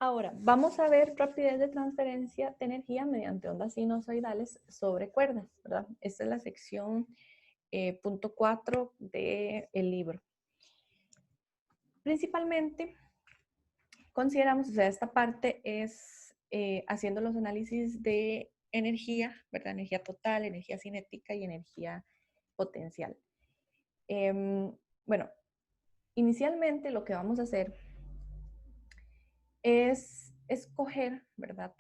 Ahora, vamos a ver rapidez de transferencia de energía mediante ondas sinusoidales sobre cuerdas, ¿verdad? Esta es la sección punto 4 del libro. Principalmente, consideramos, o sea, esta parte es haciendo los análisis de energía, ¿verdad? Energía total, energía cinética y energía potencial. Bueno, inicialmente lo que vamos a hacer es escoger, ¿verdad?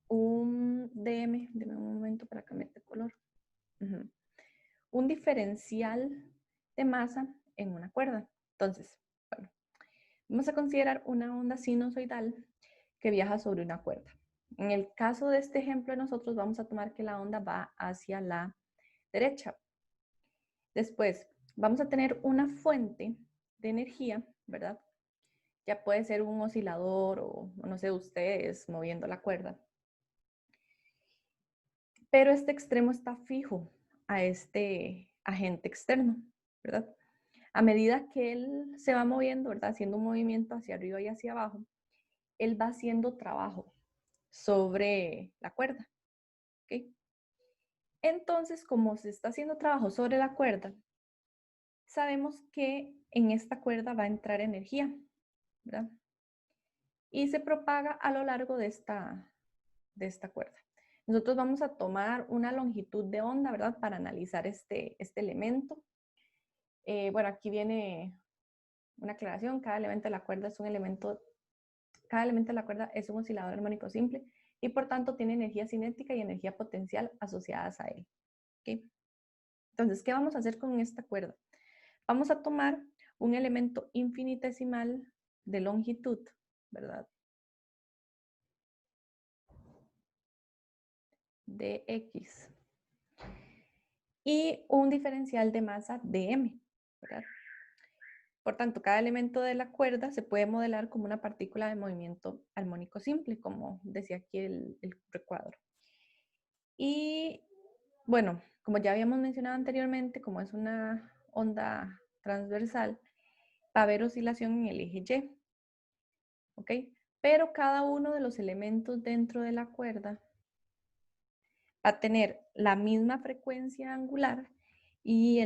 Un DM, deme un momento para cambiar de color. Un diferencial de masa en una cuerda. Entonces, bueno, vamos a considerar una onda sinusoidal que viaja sobre una cuerda. En el caso de este ejemplo, nosotros vamos a tomar que la onda va hacia la derecha. Después, vamos a tener una fuente de energía, ¿verdad? Ya puede ser un oscilador o no sé, ustedes moviendo la cuerda. Pero este extremo está fijo a este agente externo, ¿verdad? A medida que él se va moviendo, ¿verdad? Haciendo un movimiento hacia arriba y hacia abajo, él va haciendo trabajo sobre la cuerda, ¿ok? Entonces, como se está haciendo trabajo sobre la cuerda, sabemos que en esta cuerda va a entrar energía, ¿verdad? Y se propaga a lo largo de esta cuerda. Nosotros vamos a tomar una longitud de onda, ¿verdad? Para analizar este elemento. Bueno, aquí viene una aclaración. Cada elemento de la cuerda es un elemento, cada elemento de la cuerda es un oscilador armónico simple y por tanto tiene energía cinética y energía potencial asociadas a él. ¿Okay? Entonces, ¿qué vamos a hacer con esta cuerda? Vamos a tomar un elemento infinitesimal de longitud, ¿verdad? De X. Y un diferencial de masa de M, ¿verdad? Por tanto, cada elemento de la cuerda se puede modelar como una partícula de movimiento armónico simple, como decía aquí el recuadro. Y bueno, como ya habíamos mencionado anteriormente, como es una onda transversal, va a haber oscilación en el eje Y. ¿Ok? Pero cada uno de los elementos dentro de la cuerda va a tener la misma frecuencia angular y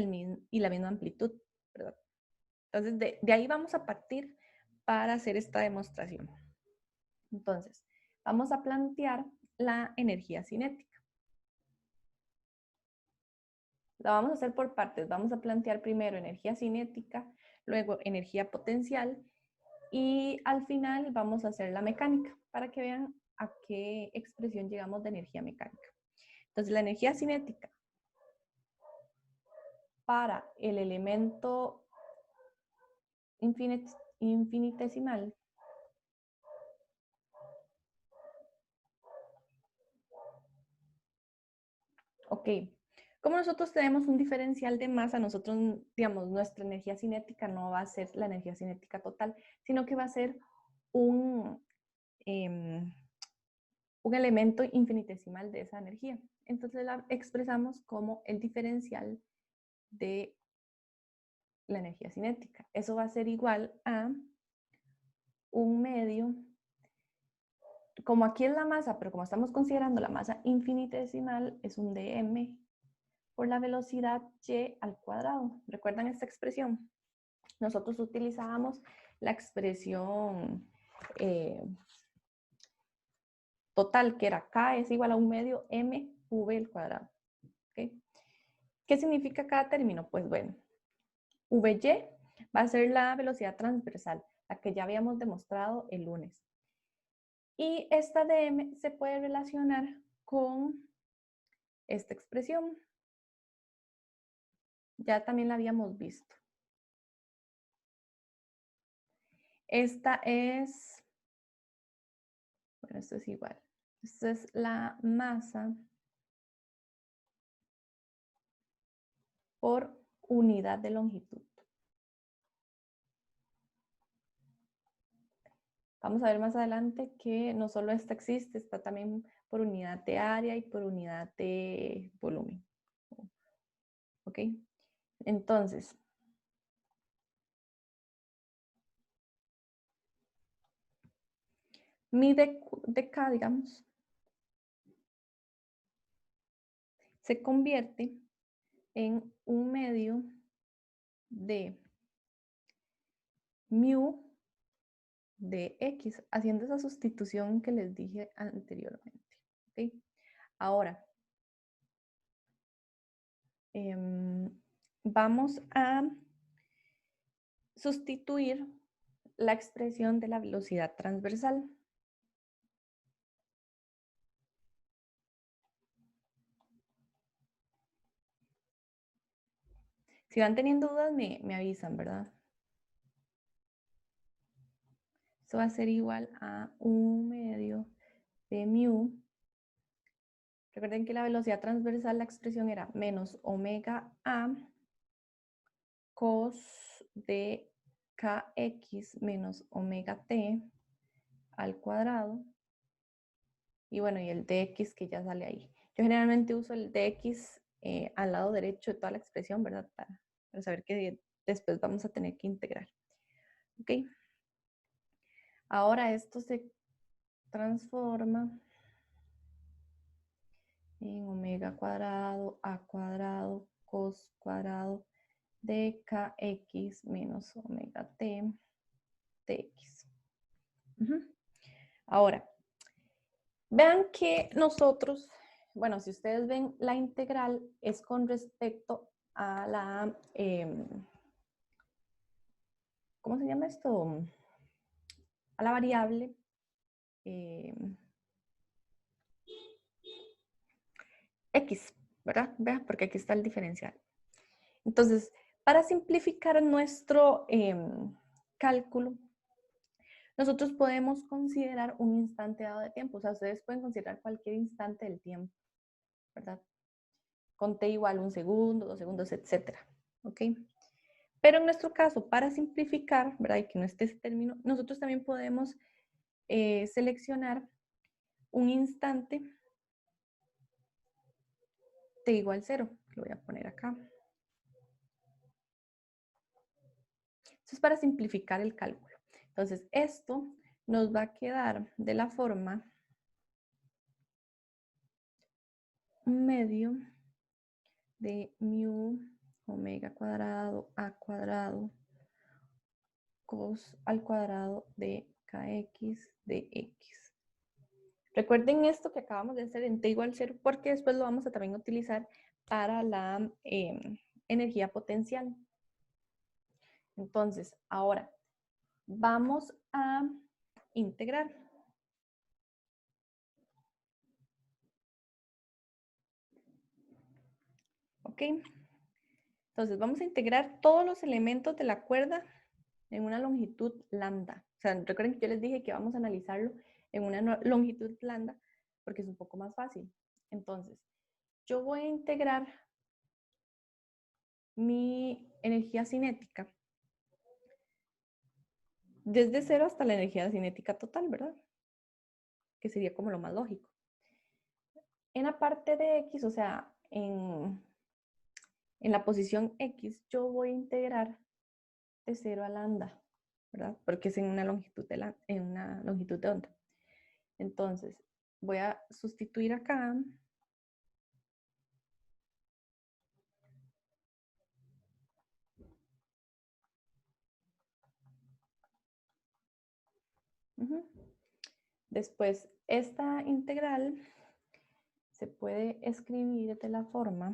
la misma amplitud, ¿verdad? Entonces, de ahí vamos a partir para hacer esta demostración. Entonces, vamos a plantear la energía cinética. La vamos a hacer por partes. Vamos a plantear primero energía cinética, luego energía potencial y al final vamos a hacer la mecánica para que vean a qué expresión llegamos de energía mecánica. Entonces, la energía cinética para el elemento infinitesimal ok, como nosotros tenemos un diferencial de masa, nosotros, digamos, nuestra energía cinética no va a ser la energía cinética total, sino que va a ser un elemento infinitesimal de esa energía. Entonces la expresamos como el diferencial de la energía cinética. Eso va a ser igual a un medio, como aquí es la masa, pero como estamos considerando la masa infinitesimal, es un dm por la velocidad y al cuadrado. ¿Recuerdan esta expresión? Nosotros utilizábamos la expresión total, que era K es igual a un medio mv al cuadrado. ¿Okay? ¿Qué significa cada término? Pues bueno, Vy va a ser la velocidad transversal, la que ya habíamos demostrado el lunes. Y esta dm se puede relacionar con esta expresión. Ya también la habíamos visto. Esta es, bueno, esto es igual. Esta es la masa por unidad de longitud. Vamos a ver más adelante que no solo esta existe, está también por unidad de área y por unidad de volumen. ¿Ok? Entonces, mi de K, digamos, se convierte en un medio de mu de X, haciendo esa sustitución que les dije anteriormente. ¿Okay? Ahora, vamos a sustituir la expresión de la velocidad transversal. Si van teniendo dudas, me avisan, ¿verdad? Esto va a ser igual a 1 medio de mu. Recuerden que la velocidad transversal, la expresión era menos omega a cos de kx menos omega t al cuadrado. Y bueno, y el dx que ya sale ahí. Yo generalmente uso el dx al lado derecho de toda la expresión, ¿verdad? Para saber que después vamos a tener que integrar. ¿Ok? Ahora esto se transforma en omega cuadrado a cuadrado cos cuadrado de kx menos omega t dx. Ahora, vean que nosotros, bueno, si ustedes ven, la integral es con respecto a la, ¿cómo se llama esto? A la variable x, ¿verdad? Vean, porque aquí está el diferencial. Entonces, para simplificar nuestro cálculo, nosotros podemos considerar un instante dado de tiempo. O sea, ustedes pueden considerar cualquier instante del tiempo, ¿verdad? Con t igual 1 segundo, 2 segundos, etcétera. ¿Ok? Pero en nuestro caso, para simplificar, ¿verdad? Y que no esté ese término, nosotros también podemos seleccionar un instante t igual 0. Lo voy a poner acá. Esto es para simplificar el cálculo. Entonces, esto nos va a quedar de la forma un medio de mu omega cuadrado a cuadrado cos al cuadrado de kx de x. Recuerden esto que acabamos de hacer en t igual 0 porque después lo vamos a también utilizar para la energía potencial. Entonces, ahora vamos a integrar. ¿Ok? Entonces, vamos a integrar todos los elementos de la cuerda en una longitud lambda. O sea, recuerden que yo les dije que vamos a analizarlo en una longitud lambda porque es un poco más fácil. Entonces, yo voy a integrar mi energía cinética desde 0 hasta la energía cinética total, ¿verdad? Que sería como lo más lógico. En la parte de X, o sea, en la posición X, yo voy a integrar de 0 a lambda, ¿verdad? Porque es en una longitud de onda. Entonces, voy a sustituir acá. Después, esta integral se puede escribir de la forma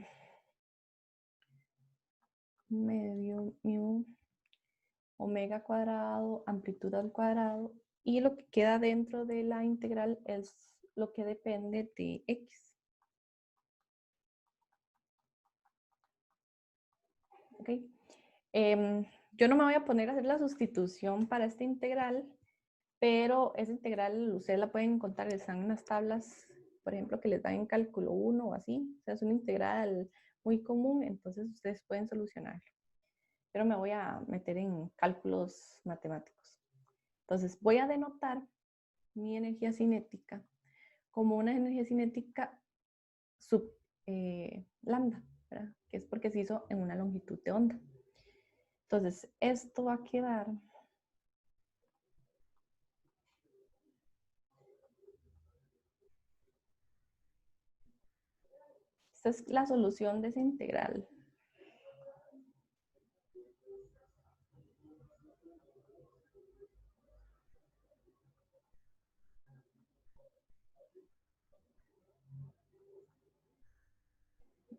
medio mu omega cuadrado, amplitud al cuadrado, y lo que queda dentro de la integral es lo que depende de x. ¿Ok? Yo no me voy a poner a hacer la sustitución para esta integral, pero esa integral ustedes la pueden encontrar, están en unas tablas, por ejemplo, que les dan en cálculo 1 o así. O sea, es una integral muy común, entonces ustedes pueden solucionarlo. Pero me voy a meter en cálculos matemáticos. Entonces, voy a denotar mi energía cinética como una energía cinética sub lambda, ¿verdad? Que es porque se hizo en una longitud de onda. Entonces, esto va a quedar Esta es la solución de esa integral.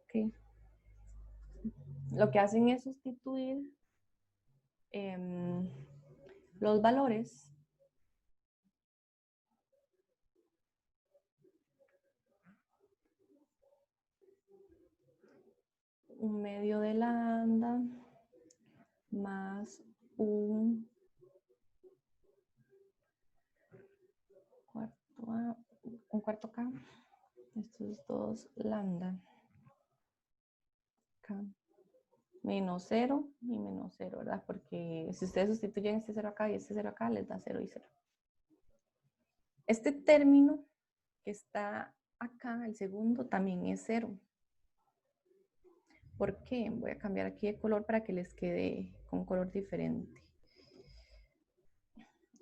Okay. Lo que hacen es sustituir los valores un medio de lambda más un cuarto K. Esto es 2 lambda K menos 0 y menos 0, ¿verdad? Porque si ustedes sustituyen este 0 acá y este 0 acá, les da 0 y 0. Este término que está acá, el segundo, también es 0. ¿Por qué? Voy a cambiar aquí de color para que les quede con color diferente.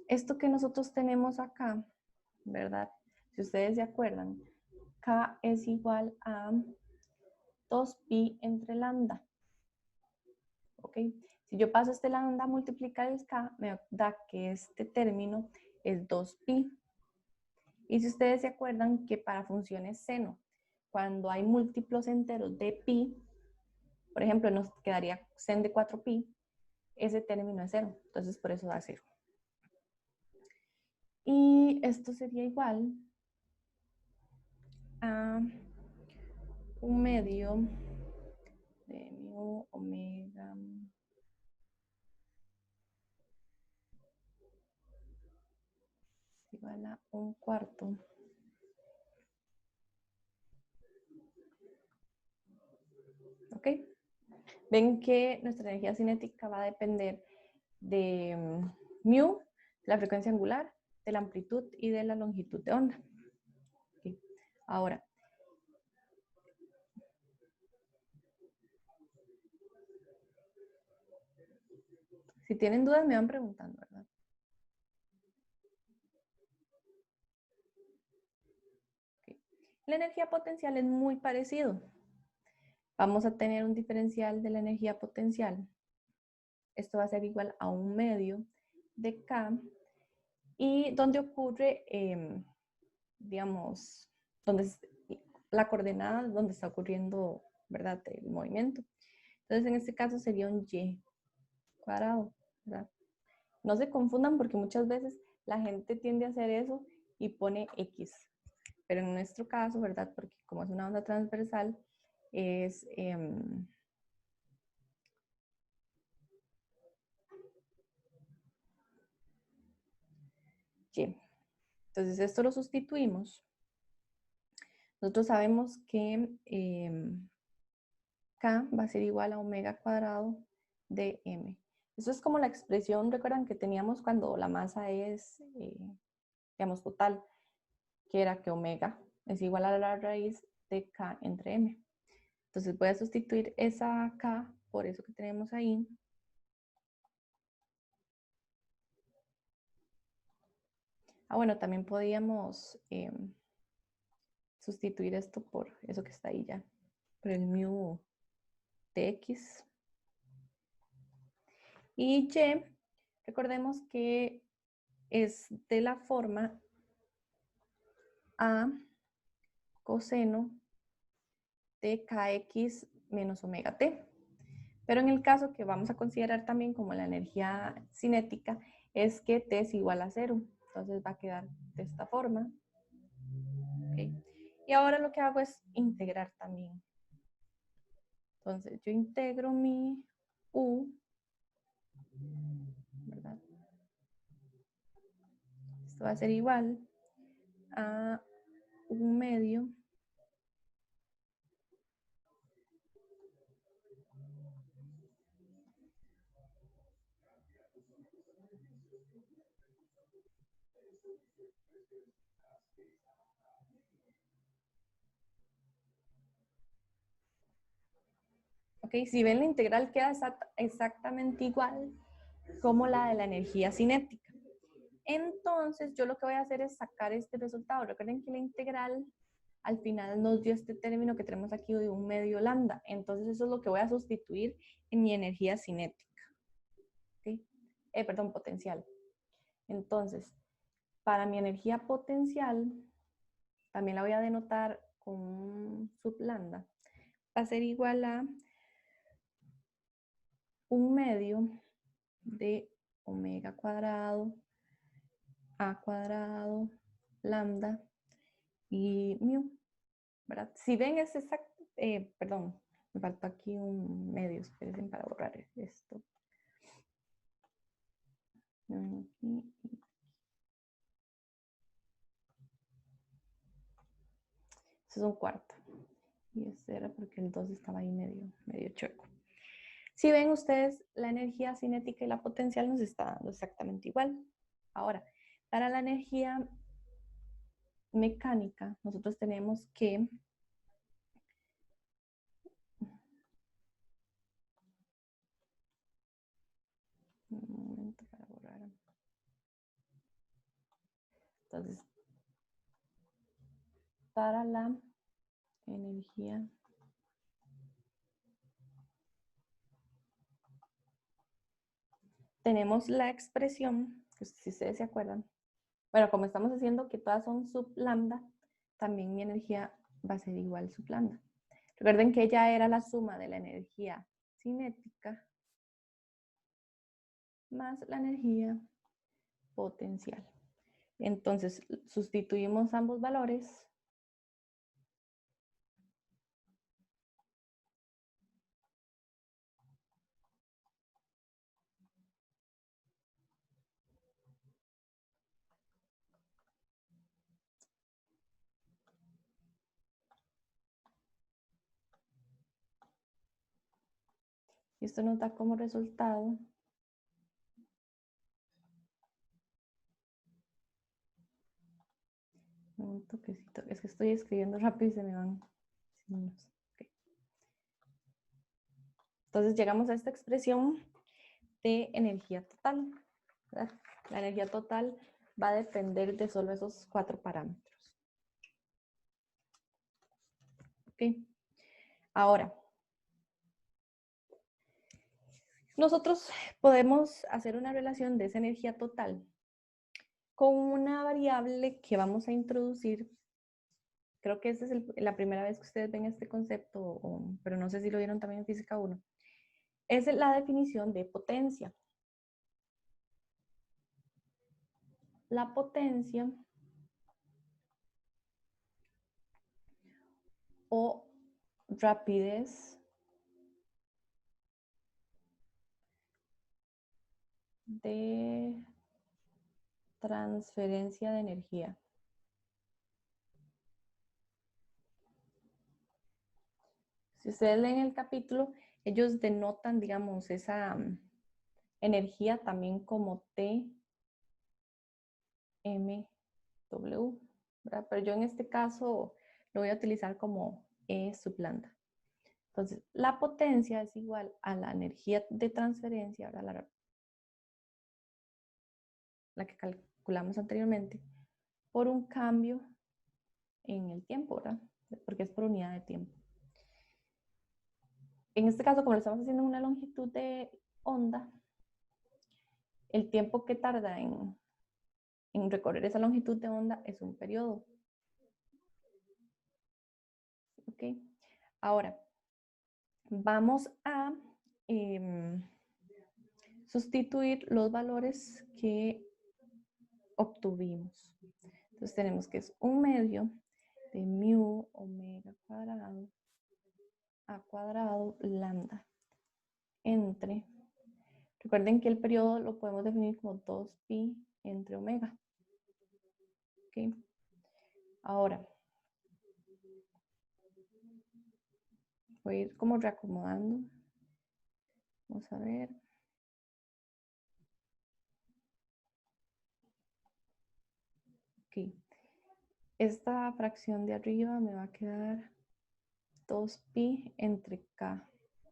Esto que nosotros tenemos acá, ¿verdad? Si ustedes se acuerdan, K es igual a 2pi entre lambda. ¿Ok? Si yo paso este lambda a multiplicar el K, me da que este término es 2pi. Y si ustedes se acuerdan que para funciones seno, cuando hay múltiplos enteros de pi, por ejemplo, nos quedaría sen de 4pi, ese término es 0. Entonces, por eso da 0. Y esto sería igual a un medio de mu omega igual a un cuarto ¿ok? Ven que nuestra energía cinética va a depender de mu, la frecuencia angular, de la amplitud y de la longitud de onda. ¿Okay? Ahora, si tienen dudas me van preguntando, ¿verdad? Okay. La energía potencial es muy parecido. Vamos a tener un diferencial de la energía potencial. Esto va a ser igual a un medio de K. Y donde ocurre, digamos, donde es la coordenada donde está ocurriendo, ¿verdad?, el movimiento. Entonces, en este caso sería un y cuadrado, ¿verdad? No se confundan porque muchas veces la gente tiende a hacer eso y pone x. Pero en nuestro caso, ¿verdad?, porque como es una onda transversal, es y. Entonces, esto lo sustituimos. Nosotros sabemos que K va a ser igual a omega cuadrado de m. Eso es como la expresión, recuerdan, que teníamos cuando la masa es, digamos, total, que era que omega es igual a la raíz de K entre m. Entonces voy a sustituir esa K por eso que tenemos ahí. Bueno, también podíamos sustituir esto por eso que está ahí ya, por el mu de x. Y y, recordemos que es de la forma a coseno de kx menos omega t. Pero en el caso que vamos a considerar también como la energía cinética, es que t es igual a 0. Entonces va a quedar de esta forma. ¿Okay? Y ahora lo que hago es integrar también. Entonces yo integro mi u, ¿verdad? Esto va a ser igual a un medio ¿ok? Si ven, la integral queda exactamente igual como la de la energía cinética. Entonces, yo lo que voy a hacer es sacar este resultado. Recuerden que la integral al final nos dio este término que tenemos aquí de un medio lambda. Entonces eso es lo que voy a sustituir en mi energía cinética. ¿Sí? Perdón, potencial. Entonces, para mi energía potencial, también la voy a denotar con un sublambda. Va a ser igual a un medio de omega cuadrado, a cuadrado, lambda y mu, ¿verdad? Si ven es exacto, perdón, me faltó aquí un medio, esperen para borrar esto. Aquí. Este es un cuarto. Y este era porque el 2 estaba ahí medio chueco. Si ven ustedes, la energía cinética y la potencial nos está dando exactamente igual. Ahora, para la energía mecánica, nosotros tenemos que un momento para borrar. Entonces, para la energía tenemos la expresión, que si ustedes se acuerdan, bueno, como estamos haciendo que todas son sub lambda, también mi energía va a ser igual sub lambda. Recuerden que ya era la suma de la energía cinética más la energía potencial. Entonces, sustituimos ambos valores. Y esto nos da como resultado un toquecito. Es que estoy escribiendo rápido y se me van. Okay. Entonces llegamos a esta expresión de energía total, ¿verdad? La energía total va a depender de solo esos 4 parámetros. ¿Ok? Ahora, nosotros podemos hacer una relación de esa energía total con una variable que vamos a introducir. Creo que esta es la primera vez que ustedes ven este concepto, pero no sé si lo vieron también en Física 1. Es la definición de potencia. La potencia o rapidez de transferencia de energía. Si ustedes leen el capítulo, ellos denotan, digamos, esa energía también como TMW, ¿verdad? Pero yo en este caso lo voy a utilizar como E sub lambda. Entonces, la potencia es igual a la energía de transferencia, ¿verdad? La que calculamos anteriormente, por un cambio en el tiempo, ¿verdad? Porque es por unidad de tiempo. En este caso, como lo estamos haciendo en una longitud de onda, el tiempo que tarda en recorrer esa longitud de onda es un periodo. ¿Ok? Ahora, vamos a sustituir los valores que obtuvimos. Entonces tenemos que es un medio de mu omega cuadrado a cuadrado lambda entre, recuerden que el periodo lo podemos definir como 2pi entre omega. ¿Ok? Ahora, voy a ir como reacomodando. Vamos a ver. Ok. Esta fracción de arriba me va a quedar 2pi entre k.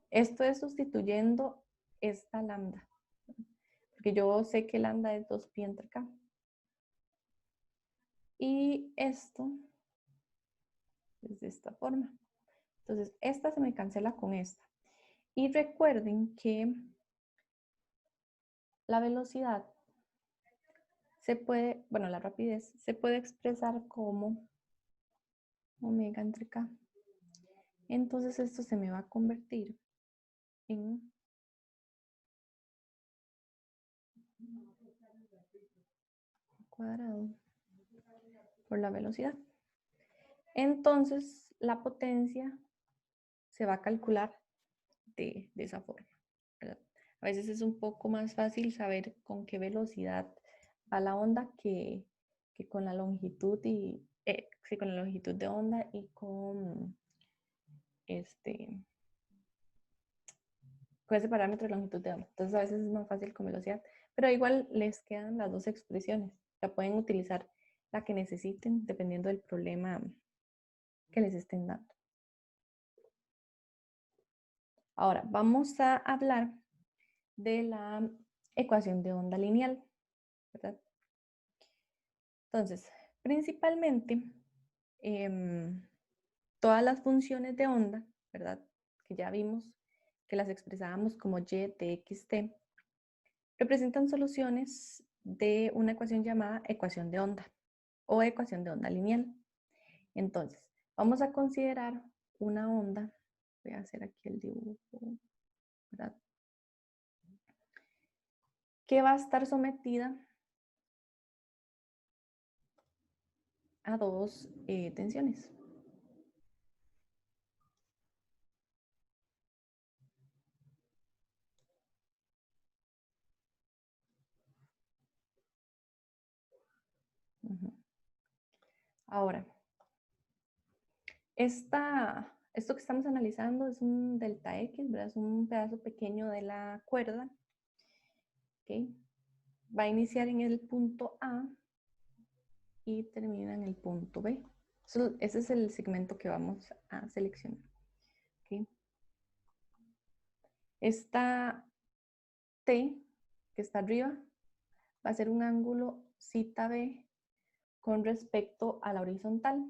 Esto es sustituyendo esta lambda. Porque yo sé que lambda es 2pi entre k. Y esto Es de esta forma. Entonces, esta se me cancela con esta. Y recuerden que la velocidad se puede, bueno, la rapidez se puede expresar como omega entre k. Entonces, esto se me va a convertir en cuadrado por la velocidad. Entonces, la potencia se va a calcular de esa forma, ¿verdad? A veces es un poco más fácil saber con qué velocidad va la onda que con la longitud y sí, con la longitud de onda y con ese parámetro de longitud de onda. Entonces a veces es más fácil con velocidad, pero igual les quedan las dos expresiones. La pueden utilizar la que necesiten dependiendo del problema que les estén dando. Ahora vamos a hablar de la ecuación de onda lineal, ¿verdad? Entonces, principalmente, todas las funciones de onda, ¿verdad? Que ya vimos que las expresábamos como y de x, t, representan soluciones de una ecuación llamada ecuación de onda o ecuación de onda lineal. Entonces, vamos a considerar una onda, voy a hacer aquí el dibujo, ¿verdad? Que va a estar sometida a dos tensiones. Ahora, esto que estamos analizando es un delta X, ¿verdad? Es un pedazo pequeño de la cuerda. ¿Okay? Va a iniciar en el punto A y termina en el punto B. Ese es el segmento que vamos a seleccionar. ¿Okay? Esta T que está arriba va a ser un ángulo zeta B con respecto a la horizontal.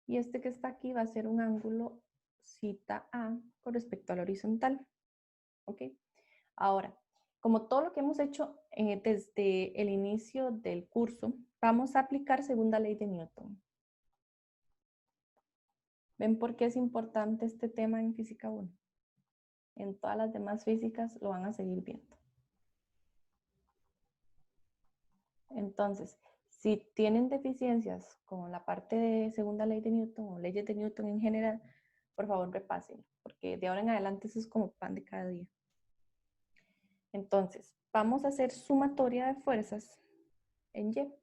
Y este que está aquí va a ser un ángulo zeta A con respecto a la horizontal. ¿Ok? Ahora, como todo lo que hemos hecho desde el inicio del curso, vamos a aplicar segunda ley de Newton. ¿Ven por qué es importante este tema en física 1? En todas las demás físicas lo van a seguir viendo. Entonces, si tienen deficiencias con la parte de segunda ley de Newton o leyes de Newton en general, por favor repasen, porque de ahora en adelante eso es como pan de cada día. Entonces, vamos a hacer sumatoria de fuerzas en Y.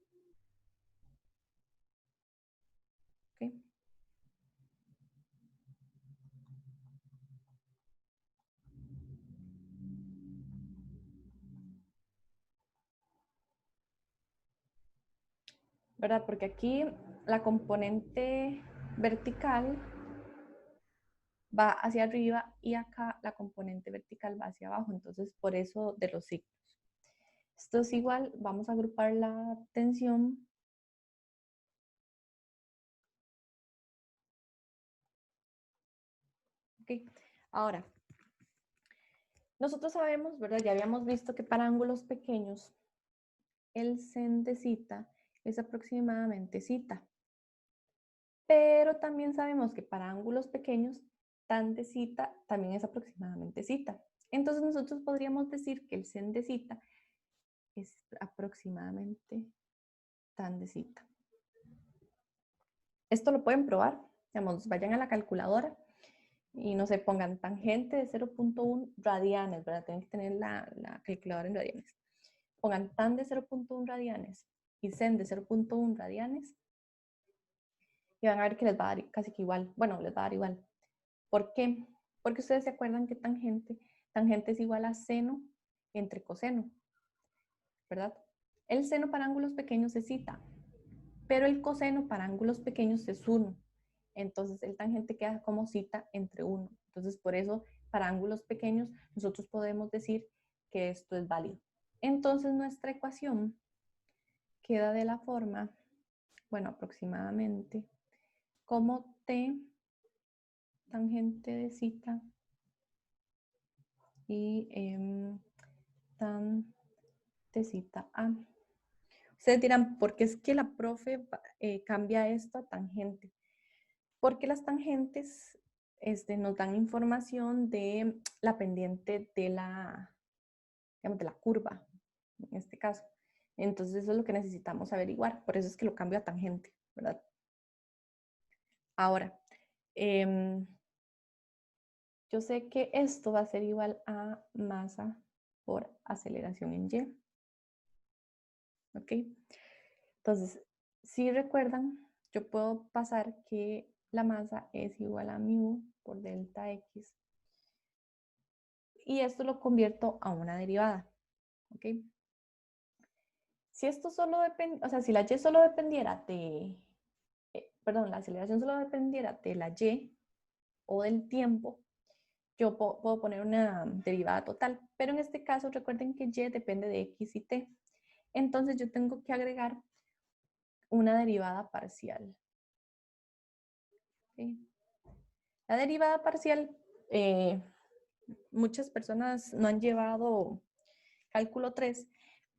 ¿Okay? ¿Verdad? Porque aquí la componente vertical va hacia arriba y acá la componente vertical va hacia abajo. Entonces, por eso de los signos. Esto es igual, vamos a agrupar la tensión. Okay. Ahora, nosotros sabemos, ¿verdad? Ya habíamos visto que para ángulos pequeños el sen de zeta es aproximadamente zeta. Pero también sabemos que para ángulos pequeños tan de zeta también es aproximadamente zeta. Entonces nosotros podríamos decir que el sen de zeta es aproximadamente tan de zeta. Esto lo pueden probar. Digamos, vayan a la calculadora y no se pongan tangente de 0.1 radianes, ¿verdad? Tienen que tener la calculadora en radianes. Pongan tan de 0.1 radianes y sen de 0.1 radianes y van a ver que les va a dar casi que igual. Bueno, les va a dar igual. ¿Por qué? Porque ustedes se acuerdan que tangente es igual a seno entre coseno, ¿verdad? El seno para ángulos pequeños es zeta, pero el coseno para ángulos pequeños es 1. Entonces el tangente queda como zeta entre 1. Entonces por eso para ángulos pequeños nosotros podemos decir que esto es válido. Entonces nuestra ecuación queda de la forma, bueno, aproximadamente como T tangente de zeta y tan de zeta A. Ustedes dirán, ¿por qué es que la profe cambia esto a tangente? Porque las tangentes nos dan información de la pendiente de digamos, de la curva, en este caso. Entonces eso es lo que necesitamos averiguar, por eso es que lo cambio a tangente, ¿verdad? Ahora, yo sé que esto va a ser igual a masa por aceleración en Y. ¿Ok? Entonces, si recuerdan, yo puedo pasar que la masa es igual a mu por delta X. Y esto lo convierto a una derivada. ¿Ok? Si esto solo depende, o sea, si la Y solo dependiera de, perdón, la aceleración solo dependiera de la Y o del tiempo, yo puedo poner una derivada total. Pero en este caso, recuerden que Y depende de X y T. Entonces yo tengo que agregar una derivada parcial. ¿Okay? La derivada parcial, muchas personas no han llevado cálculo 3,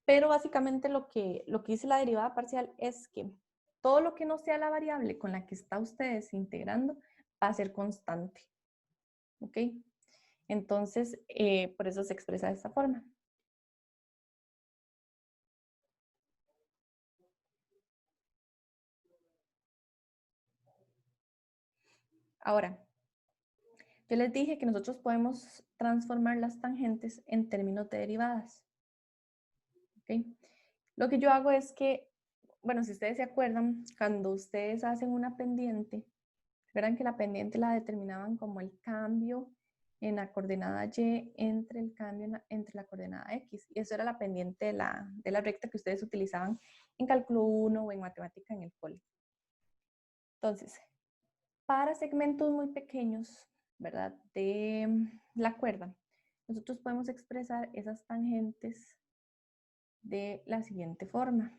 pero básicamente lo que dice la derivada parcial es que todo lo que no sea la variable con la que está ustedes integrando va a ser constante. ¿Ok? Entonces, por eso se expresa de esta forma. Ahora, yo les dije que nosotros podemos transformar las tangentes en términos de derivadas. ¿Ok? Lo que yo hago es que, bueno, si ustedes se acuerdan, cuando ustedes hacen una pendiente, verán que la pendiente la determinaban como el cambio en la coordenada Y entre el cambio entre la coordenada X. Y eso era la pendiente de la recta que ustedes utilizaban en cálculo 1 o en matemática en el cole. Entonces, para segmentos muy pequeños, ¿verdad? De la cuerda, nosotros podemos expresar esas tangentes de la siguiente forma.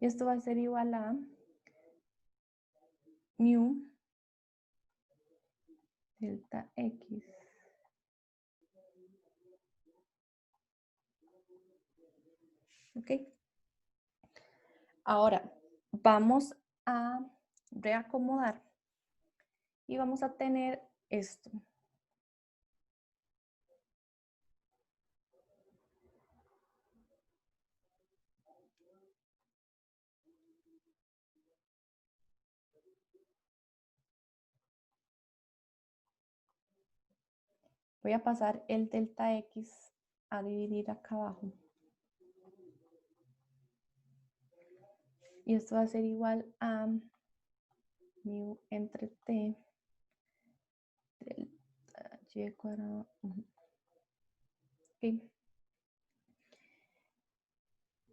Y esto va a ser igual a mu delta X. ¿Ok? Ahora, vamos a reacomodar y vamos a tener esto. Voy a pasar el delta X a dividir acá abajo. Y esto va a ser igual a mu entre t delta y cuadrado. Okay.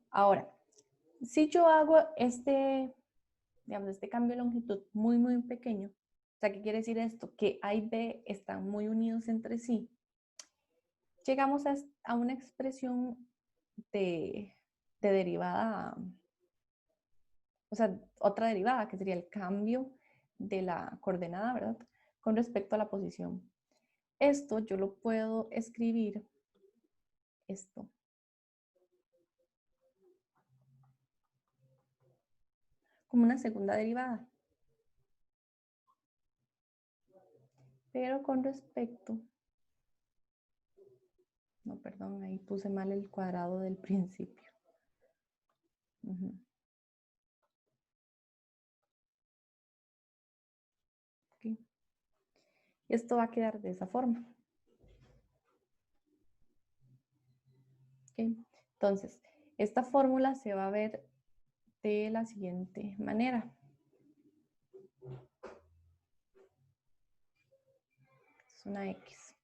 Ahora, si yo hago digamos, este cambio de longitud muy, muy pequeño, o sea, ¿qué quiere decir esto? Que A y B están muy unidos entre sí. Llegamos a una expresión de derivada, o sea, otra derivada, que sería el cambio de la coordenada, ¿verdad? Con respecto a la posición. Esto yo lo puedo escribir, esto, como una segunda derivada. Pero con respecto, no, perdón, ahí puse mal el cuadrado del principio. Okay. Y esto va a quedar de esa forma. Okay. Entonces, esta fórmula se va a ver de la siguiente manera. Es una X.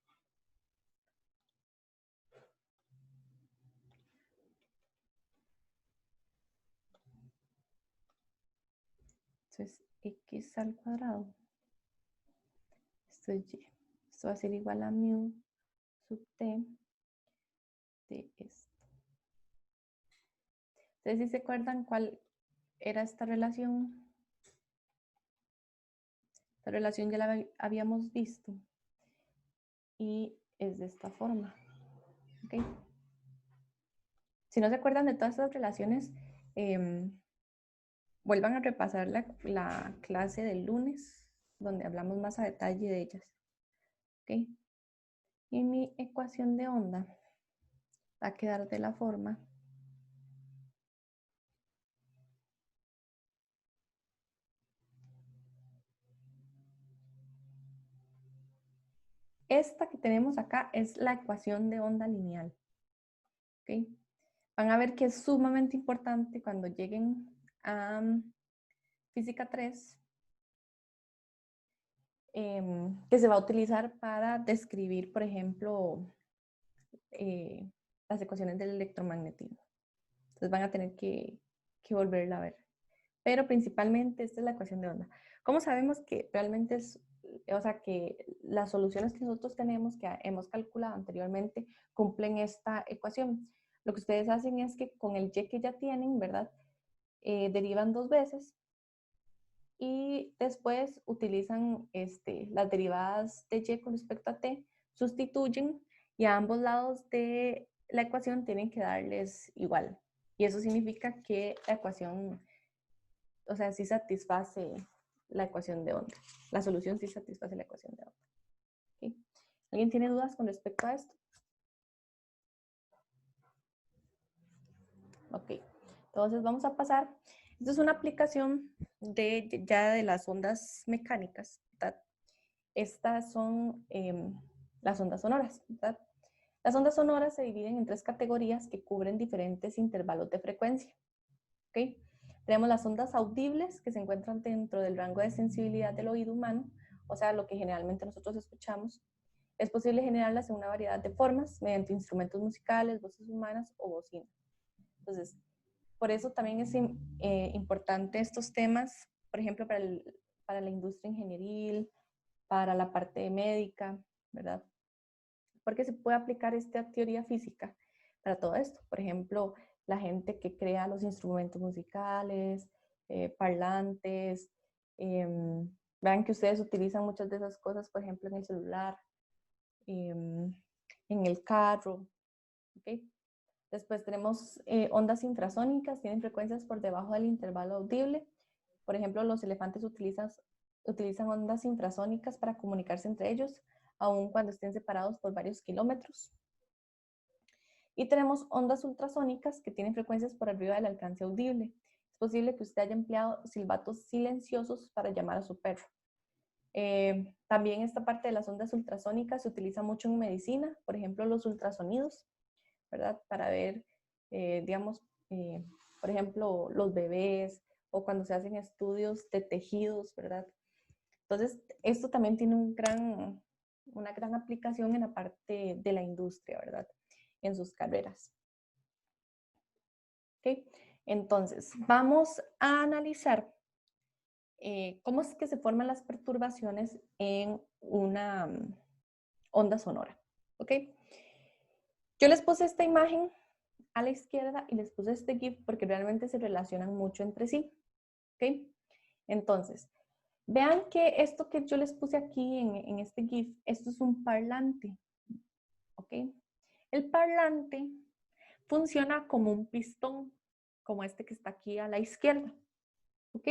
Esto es x al cuadrado. Esto es y. Esto va a ser igual a mu sub t de esto. Entonces, si se acuerdan cuál era esta relación. Esta relación ya la habíamos visto. Y es de esta forma. ¿Okay? Si no se acuerdan de todas estas relaciones, vuelvan a repasar la clase del lunes, donde hablamos más a detalle de ellas. ¿Okay? Y mi ecuación de onda va a quedar de la forma esta que tenemos acá es la ecuación de onda lineal. ¿Okay? Van a ver que es sumamente importante cuando lleguen a física 3, que se va a utilizar para describir, por ejemplo, las ecuaciones del electromagnetismo. Entonces van a tener que volverla a ver. Pero principalmente esta es la ecuación de onda. ¿Cómo sabemos que realmente es, o sea, que las soluciones que nosotros tenemos, que hemos calculado anteriormente, cumplen esta ecuación? Lo que ustedes hacen es que con el y que ya tienen, ¿verdad? Derivan 2 veces y después utilizan las derivadas de y con respecto a t, sustituyen y a ambos lados de la ecuación tienen que darles igual. Y eso significa que la ecuación, o sea, sí satisface la ecuación de onda. La solución sí satisface la ecuación de onda. ¿Okay? ¿Alguien tiene dudas con respecto a esto? Ok, entonces vamos a pasar. Esto es una aplicación ya de las ondas mecánicas, ¿verdad? Estas son las ondas sonoras, ¿verdad? Las ondas sonoras se dividen en 3 categorías que cubren diferentes intervalos de frecuencia. ¿Okay? Tenemos las ondas audibles que se encuentran dentro del rango de sensibilidad del oído humano, o sea, lo que generalmente nosotros escuchamos. Es posible generarlas en una variedad de formas mediante instrumentos musicales, voces humanas o bocinas. Entonces, por eso también es importante estos temas, por ejemplo, para la industria ingenieril, para la parte médica, ¿verdad? Porque se puede aplicar esta teoría física para todo esto. Por ejemplo, la gente que crea los instrumentos musicales, parlantes, vean que ustedes utilizan muchas de esas cosas, por ejemplo, en el celular, en el carro, ¿ok? Después tenemos ondas infrasónicas, tienen frecuencias por debajo del intervalo audible. Por ejemplo, los elefantes utilizan ondas infrasónicas para comunicarse entre ellos, aun cuando estén separados por varios kilómetros. Y tenemos ondas ultrasónicas que tienen frecuencias por arriba del alcance audible. Es posible que usted haya empleado silbatos silenciosos para llamar a su perro. También esta parte de las ondas ultrasónicas se utiliza mucho en medicina, por ejemplo, los ultrasonidos, ¿verdad? Para ver, digamos, por ejemplo, los bebés o cuando se hacen estudios de tejidos, ¿verdad? Entonces, esto también tiene una gran aplicación en la parte de la industria, ¿verdad? En sus carreras. ¿Ok? Entonces, vamos a analizar cómo es que se forman las perturbaciones en una onda sonora. ¿Ok? Yo les puse esta imagen a la izquierda y les puse este GIF porque realmente se relacionan mucho entre sí. ¿Ok? Entonces, vean que esto que yo les puse aquí en este GIF, esto es un parlante. ¿Ok? El parlante funciona como un pistón, como este que está aquí a la izquierda. ¿Ok?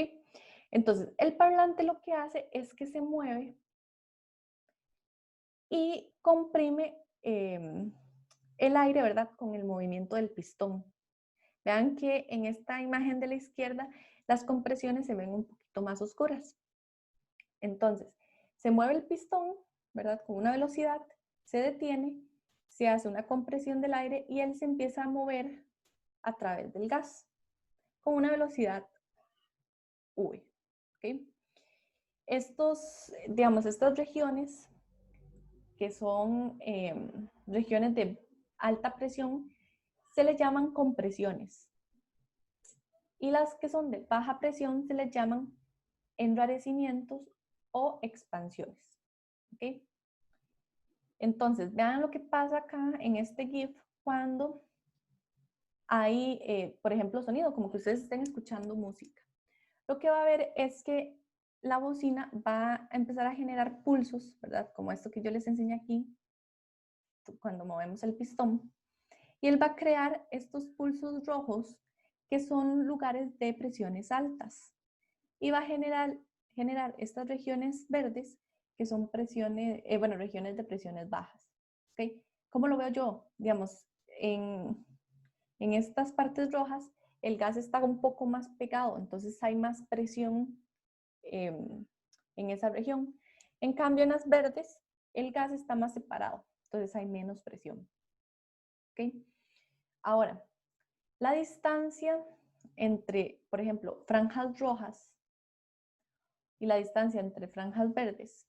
Entonces, el parlante lo que hace es que se mueve y comprime el aire, ¿verdad? Con el movimiento del pistón. Vean que en esta imagen de la izquierda las compresiones se ven un poquito más oscuras. Entonces, se mueve el pistón, ¿verdad? Con una velocidad, se detiene, se hace una compresión del aire y él se empieza a mover a través del gas con una velocidad V. ¿Ok? Estas regiones que son regiones de alta presión se les llaman compresiones y las que son de baja presión se les llaman enrarecimientos o expansiones. ¿Ok? Entonces, vean lo que pasa acá en este GIF cuando hay, por ejemplo, sonido, como que ustedes estén escuchando música. Lo que va a haber es que la bocina va a empezar a generar pulsos, ¿verdad? Como esto que yo les enseñé aquí, cuando movemos el pistón. Y él va a crear estos pulsos rojos que son lugares de presiones altas. Y va a generar estas regiones verdes que son presiones, regiones de presiones bajas. ¿Okay? ¿Cómo lo veo yo? Digamos, en estas partes rojas, el gas está un poco más pegado, entonces hay más presión en esa región. En cambio, en las verdes, el gas está más separado, entonces hay menos presión. ¿Ok? Ahora, la distancia entre, por ejemplo, franjas rojas y la distancia entre franjas verdes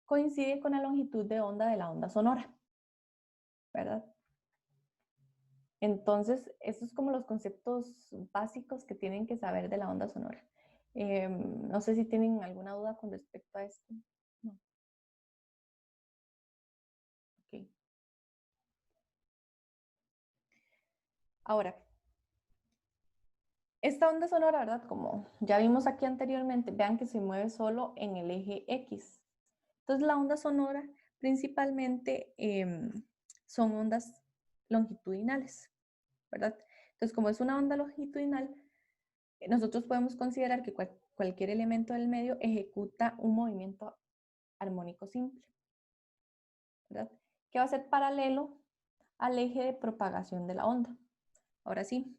coincide con la longitud de onda de la onda sonora, ¿verdad? Entonces, estos son como los conceptos básicos que tienen que saber de la onda sonora. No sé si tienen alguna duda con respecto a esto. No. Okay. Ahora, esta onda sonora, ¿verdad? Como ya vimos aquí anteriormente, vean que se mueve solo en el eje X. Entonces, la onda sonora principalmente son ondas longitudinales, ¿verdad? Entonces, como es una onda longitudinal, nosotros podemos considerar que cualquier elemento del medio ejecuta un movimiento armónico simple, ¿verdad? Que va a ser paralelo al eje de propagación de la onda. Ahora sí,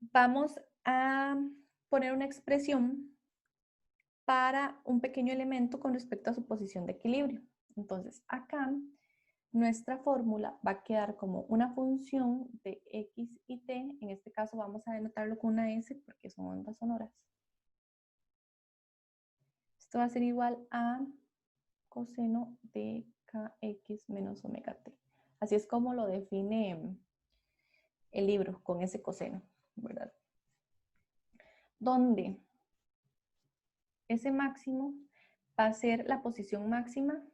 vamos a poner una expresión para un pequeño elemento con respecto a su posición de equilibrio. Entonces, acá nuestra fórmula va a quedar como una función de x y t. En este caso vamos a denotarlo con una s porque son ondas sonoras. Esto va a ser igual a coseno de kx menos omega t. Así es como lo define el libro, con ese coseno, ¿verdad? Donde ese máximo va a ser la posición máxima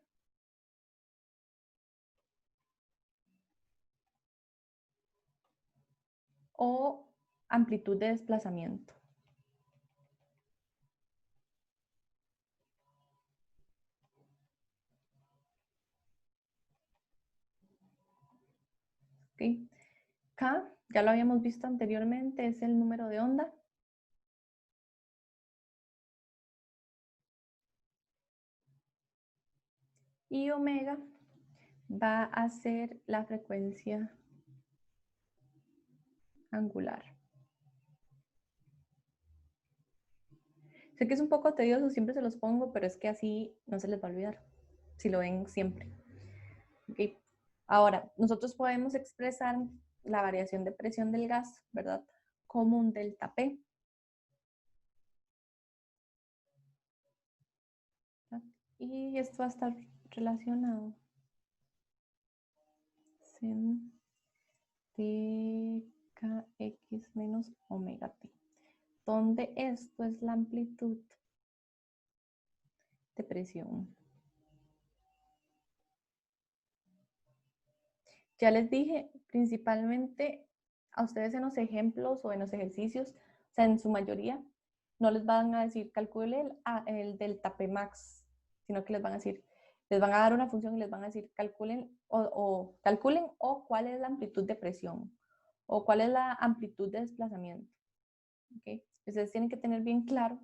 o amplitud de desplazamiento. ¿Okay? K, ya lo habíamos visto anteriormente, es el número de onda. Y omega va a ser la frecuencia angular. Sé que es un poco tedioso, siempre se los pongo, pero es que así no se les va a olvidar, si lo ven siempre. ¿Okay? Ahora, nosotros podemos expresar la variación de presión del gas, ¿verdad? Como un delta P. Y esto va a estar relacionado sin dkx menos omega t, donde esto es la amplitud de presión. Ya les dije, principalmente a ustedes en los ejemplos o en los ejercicios, o sea, en su mayoría, no les van a decir calcule el delta P max, sino que les van a decir, les van a dar una función y les van a decir calculen o cuál es la amplitud de presión o cuál es la amplitud de desplazamiento. ¿Okay? Ustedes tienen que tener bien claro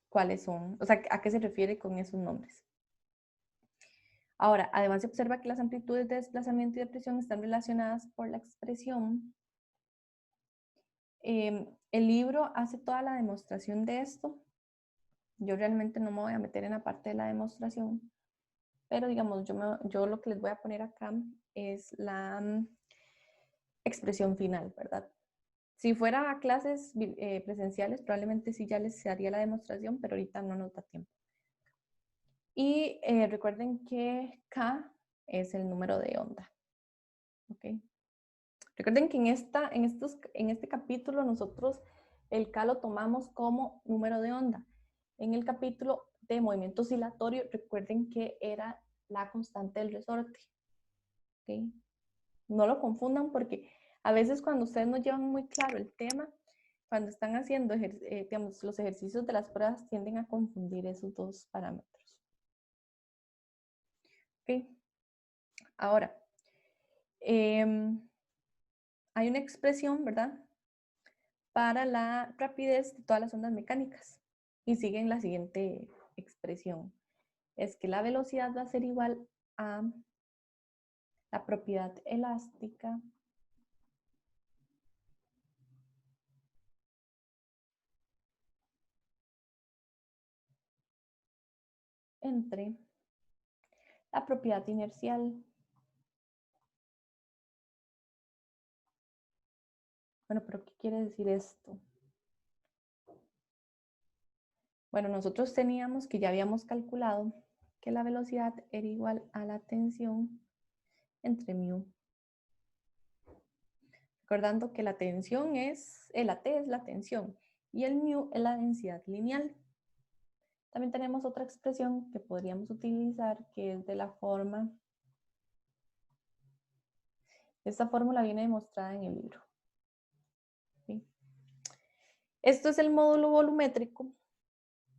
cuáles son, o sea, a qué se refiere con esos nombres. Ahora, además se observa que las amplitudes de desplazamiento y de presión están relacionadas por la expresión. El libro hace toda la demostración de esto. Yo realmente no me voy a meter en la parte de la demostración, pero digamos, yo lo que les voy a poner acá es la expresión final, ¿verdad? Si fuera a clases presenciales, probablemente sí ya les haría la demostración, pero ahorita no nos da tiempo. Y recuerden que K es el número de onda. ¿Ok? Recuerden que en este capítulo nosotros el K lo tomamos como número de onda. En el capítulo de movimiento oscilatorio, recuerden que era la constante del resorte. ¿Okay? No lo confundan porque a veces cuando ustedes no llevan muy claro el tema, cuando están haciendo digamos, los ejercicios de las pruebas tienden a confundir esos dos parámetros. ¿Okay? Ahora, hay una expresión, ¿verdad? Para la rapidez de todas las ondas mecánicas. Y siguen la siguiente expresión. Es que la velocidad va a ser igual a la propiedad elástica entre la propiedad inercial. Bueno, pero ¿qué quiere decir esto? Bueno, nosotros teníamos que ya habíamos calculado que la velocidad era igual a la tensión entre mu. Recordando que la tensión es, la T es la tensión y el mu es la densidad lineal. También tenemos otra expresión que podríamos utilizar que es de la forma. Esta fórmula viene demostrada en el libro. ¿Sí? Esto es el módulo volumétrico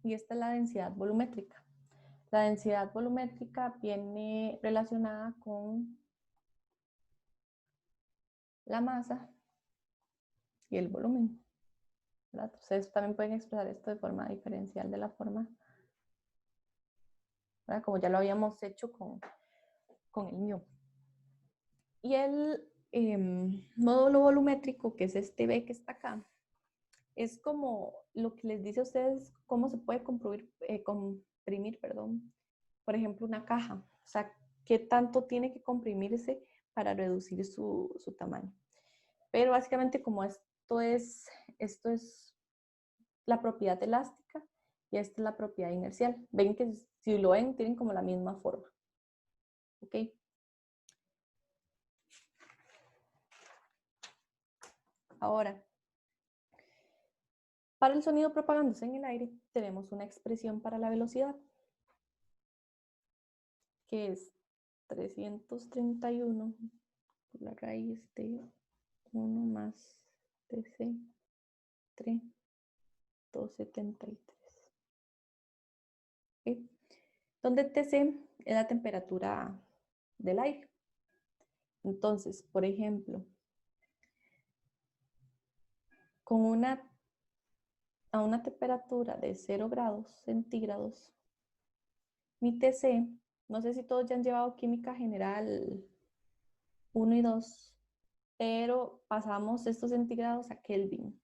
y esta es la densidad volumétrica. La densidad volumétrica viene relacionada con la masa y el volumen, ¿verdad? Ustedes también pueden expresar esto de forma diferencial de la forma, ¿verdad? Como ya lo habíamos hecho con el mu. Y el módulo volumétrico, que es este B que está acá, es como lo que les dice a ustedes cómo se puede comprimir, por ejemplo, una caja. O sea, qué tanto tiene que comprimirse para reducir su tamaño. Pero básicamente como esto es la propiedad elástica y esta es la propiedad inercial. Ven que si lo ven, tienen como la misma forma. ¿Ok? Ahora, para el sonido propagándose en el aire, tenemos una expresión para la velocidad, que es 331 por la raíz de 1 más TC 3, 273. ¿Okay? Donde TC es la temperatura del aire. Entonces, por ejemplo, a una temperatura de 0 grados centígrados, mi TC, no sé si todos ya han llevado química general 1 y 2, pero pasamos estos centígrados a Kelvin.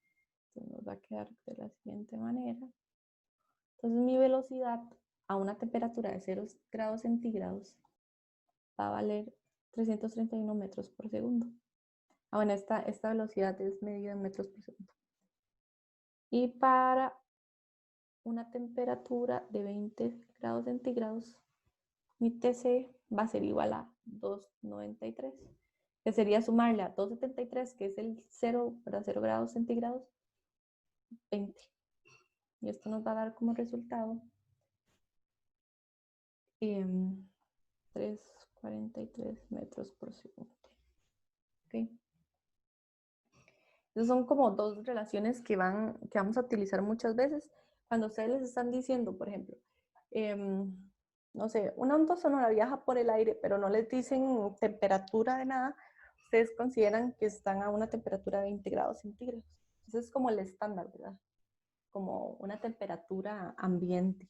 Entonces nos va a quedar de la siguiente manera. Entonces mi velocidad a una temperatura de 0 grados centígrados va a valer 331 metros por segundo. Bueno, esta velocidad es medida en metros por segundo. Y para una temperatura de 20 grados centígrados, mi TC va a ser igual a 293, que sería sumarle a 273, que es el 0 grados centígrados, 20. Y esto nos va a dar como resultado 343 metros por segundo. ¿Okay? Entonces son como dos relaciones que vamos a utilizar muchas veces cuando ustedes les están diciendo, por ejemplo, no sé, una onda sonora viaja por el aire, pero no les dicen temperatura de nada, ustedes consideran que están a una temperatura de 20 grados centígrados. Eso es como el estándar, ¿verdad? Como una temperatura ambiente.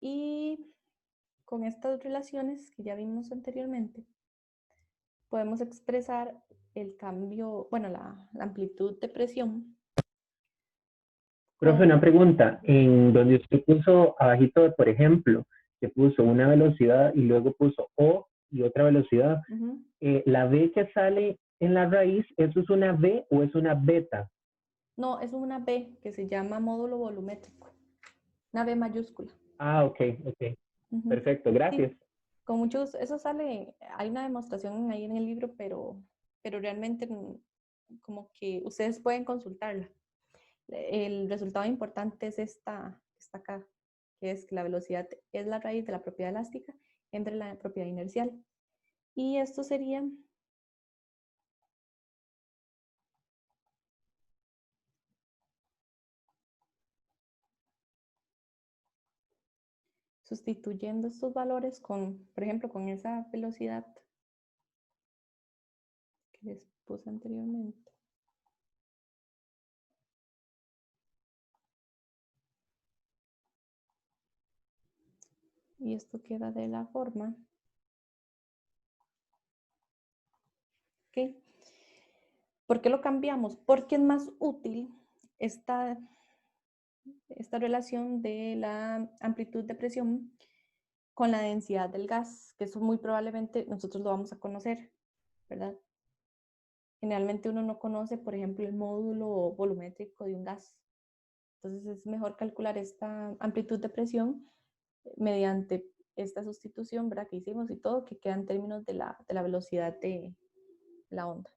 Y con estas relaciones que ya vimos anteriormente, podemos expresar el cambio, bueno, la amplitud de presión. Profe, una pregunta. En donde usted puso abajito, por ejemplo, que puso una velocidad y luego puso O y otra velocidad, la B que sale en la raíz, ¿eso es una B o es una beta? No, es una B que se llama módulo volumétrico. Una B mayúscula. Ah, ok. Perfecto, gracias. Sí, con muchos, eso sale, hay una demostración ahí en el libro, pero realmente como que ustedes pueden consultarla. el resultado importante es esta acá, que es que la velocidad es la raíz de la propiedad elástica entre la propiedad inercial. Y esto sería sustituyendo estos valores con, por ejemplo, con esa velocidad que les puse anteriormente. Y esto queda de la forma. ¿Ok? ¿Por qué lo cambiamos? Porque es más útil esta relación de la amplitud de presión con la densidad del gas, que eso muy probablemente nosotros lo vamos a conocer, ¿verdad? Generalmente uno no conoce, por ejemplo, el módulo volumétrico de un gas. Entonces es mejor calcular esta amplitud de presión mediante esta sustitución, ¿verdad? Que hicimos y todo, que queda en términos de la velocidad de la onda.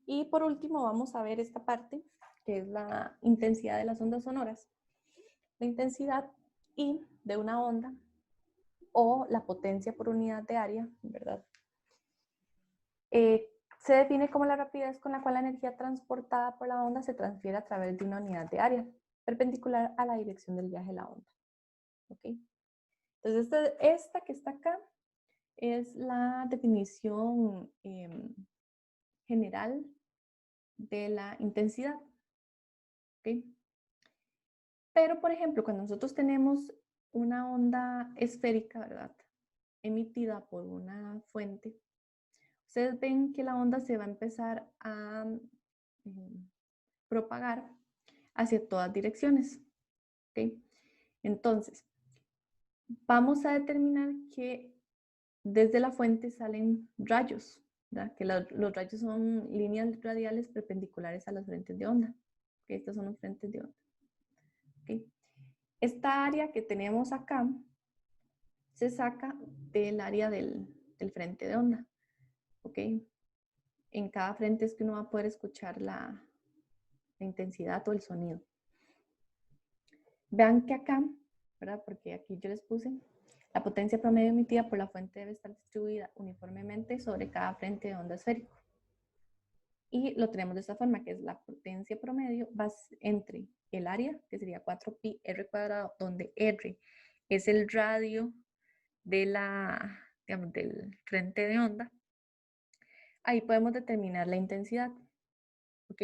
Y por último vamos a ver esta parte, que es la intensidad de las ondas sonoras. La intensidad I de una onda o la potencia por unidad de área, ¿verdad? Se define como la rapidez con la cual la energía transportada por la onda se transfiere a través de una unidad de área, perpendicular a la dirección del viaje de la onda. ¿Ok? Entonces, esta que está acá es la definición general de la intensidad. ¿Ok? Pero, por ejemplo, cuando nosotros tenemos una onda esférica, ¿verdad? Emitida por una fuente, ustedes ven que la onda se va a empezar a propagar hacia todas direcciones. ¿Ok? Entonces, vamos a determinar que desde la fuente salen rayos, ¿verdad? Que los rayos son líneas radiales perpendiculares a las frentes de onda. ¿Ok? Estas son las frentes de onda. ¿Ok? Esta área que tenemos acá se saca del área del frente de onda. ¿Ok? En cada frente es que uno va a poder escuchar la intensidad o el sonido. Vean que acá, ¿verdad? Porque aquí yo les puse, la potencia promedio emitida por la fuente debe estar distribuida uniformemente sobre cada frente de onda esférico. Y lo tenemos de esta forma, que es la potencia promedio va entre el área, que sería 4pi r cuadrado, donde r es el radio de digamos, del frente de onda. Ahí podemos determinar la intensidad. ¿Ok?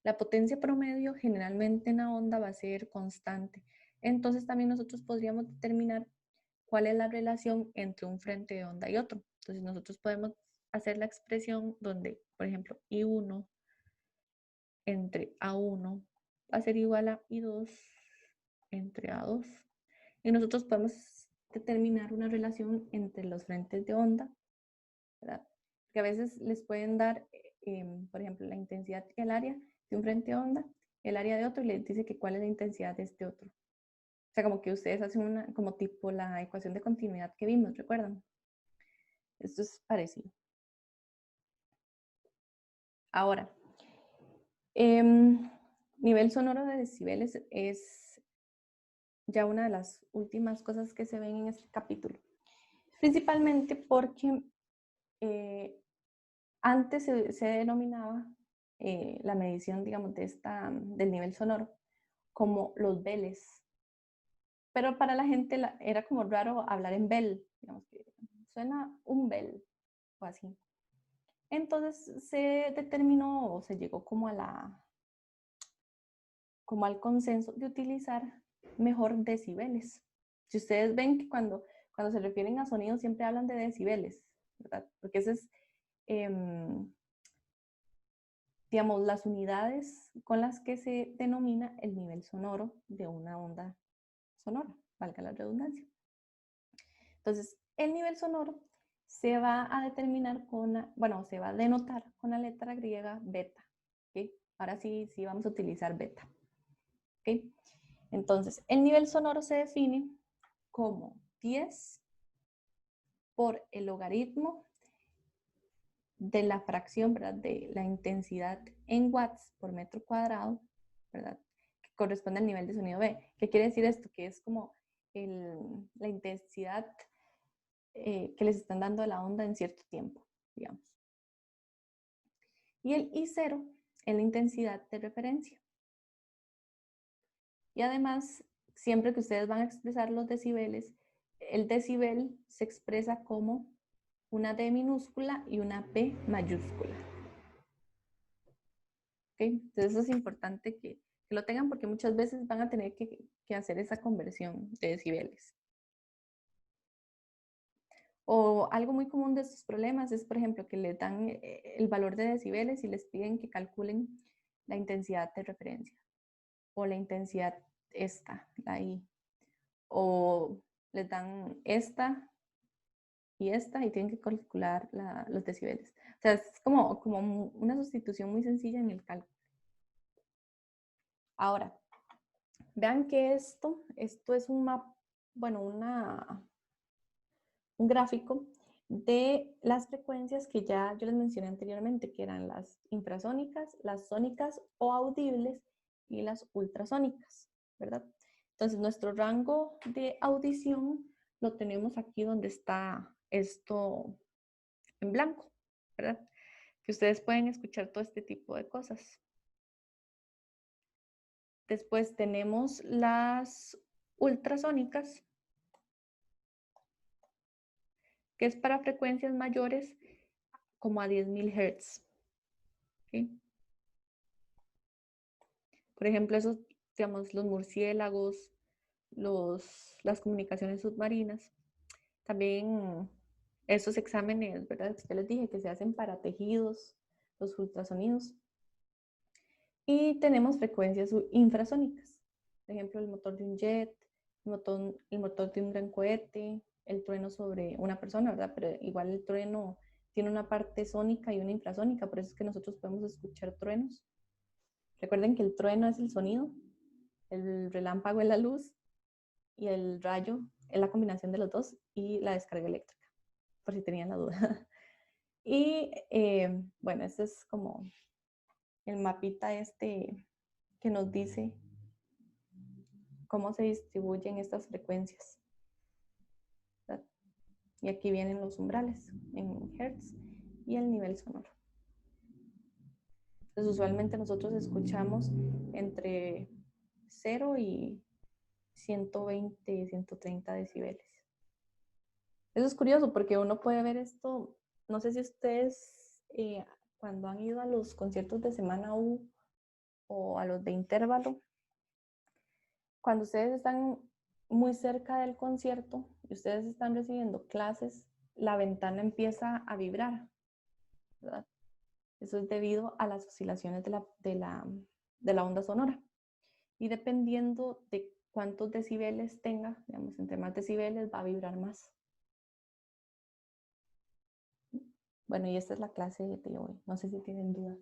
La potencia promedio generalmente en la onda va a ser constante. Entonces también nosotros podríamos determinar cuál es la relación entre un frente de onda y otro. Entonces nosotros podemos hacer la expresión donde, por ejemplo, I1 entre A1 va a ser igual a I2 entre A2. Y nosotros podemos determinar una relación entre los frentes de onda, ¿verdad? Que a veces les pueden dar, por ejemplo, la intensidad y el área de un frente de onda, el área de otro, y les dice que cuál es la intensidad de este otro. O sea, como que ustedes hacen una, como tipo la ecuación de continuidad que vimos, ¿recuerdan? Esto es parecido. Ahora, nivel sonoro de decibeles es ya una de las últimas cosas que se ven en este capítulo. Principalmente porque antes se denominaba la medición, digamos, del nivel sonoro como los beles. Pero para la gente era como raro hablar en bel, digamos que suena un bel o así. Entonces se determinó o se llegó como al consenso de utilizar mejor decibeles. Si ustedes ven que cuando se refieren a sonido siempre hablan de decibeles, ¿verdad? Porque ese es, digamos, las unidades con las que se denomina el nivel sonoro de una onda sonora, valga la redundancia. Entonces, el nivel sonoro se va a determinar se va a denotar con la letra griega beta. ¿Okay? Ahora sí vamos a utilizar beta. ¿Okay? Entonces, el nivel sonoro se define como 10 por el logaritmo de la fracción, ¿verdad? De la intensidad en watts por metro cuadrado ¿verdad? Que corresponde al nivel de sonido B. ¿Qué quiere decir esto? Que es como la intensidad que les están dando a la onda en cierto tiempo, digamos. Y el I0 es la intensidad de referencia. Y además, siempre que ustedes van a expresar los decibeles, el decibel se expresa como una D minúscula y una P mayúscula. ¿Okay? Entonces eso es importante que lo tengan porque muchas veces van a tener que hacer esa conversión de decibeles. O algo muy común de estos problemas es, por ejemplo, que les dan el valor de decibeles y les piden que calculen la intensidad de referencia o la intensidad esta, la I. O les dan esta y tienen que calcular los decibeles. O sea, es como una sustitución muy sencilla en el cálculo. Ahora, vean que esto es un mapa, bueno, un gráfico de las frecuencias que ya yo les mencioné anteriormente, que eran las infrasónicas, las sónicas o audibles y las ultrasónicas, ¿verdad? Entonces, nuestro rango de audición lo tenemos aquí donde está esto en blanco, ¿verdad? Que ustedes pueden escuchar todo este tipo de cosas. Después tenemos las ultrasónicas, que es para frecuencias mayores como a 10.000 Hz. ¿Okay? Por ejemplo, esos, digamos, los murciélagos, las comunicaciones submarinas. También esos exámenes, ¿verdad? Que les dije que se hacen para tejidos, los ultrasonidos. Y tenemos frecuencias infrasónicas. Por ejemplo, el motor de un jet, el motor de un gran cohete, el trueno sobre una persona, ¿verdad? Pero igual el trueno tiene una parte sónica y una infrasónica, por eso es que nosotros podemos escuchar truenos. Recuerden que el trueno es el sonido, el relámpago es la luz y el rayo es la combinación de los dos y la descarga eléctrica, por si tenían la duda. Y bueno, este es como el mapita que nos dice cómo se distribuyen estas frecuencias. ¿Verdad? Y aquí vienen los umbrales en Hertz y el nivel sonoro. Entonces, usualmente nosotros escuchamos entre 0 y 120, 130 decibeles. Eso es curioso porque uno puede ver esto, no sé si ustedes cuando han ido a los conciertos de semana U o a los de intervalo, cuando ustedes están muy cerca del concierto y ustedes están recibiendo clases, la ventana empieza a vibrar, ¿verdad? Eso es debido a las oscilaciones de la onda sonora. Y dependiendo de cuántos decibeles tenga, digamos, entre más decibeles va a vibrar más. Bueno, y esta es la clase de hoy. No sé si tienen dudas.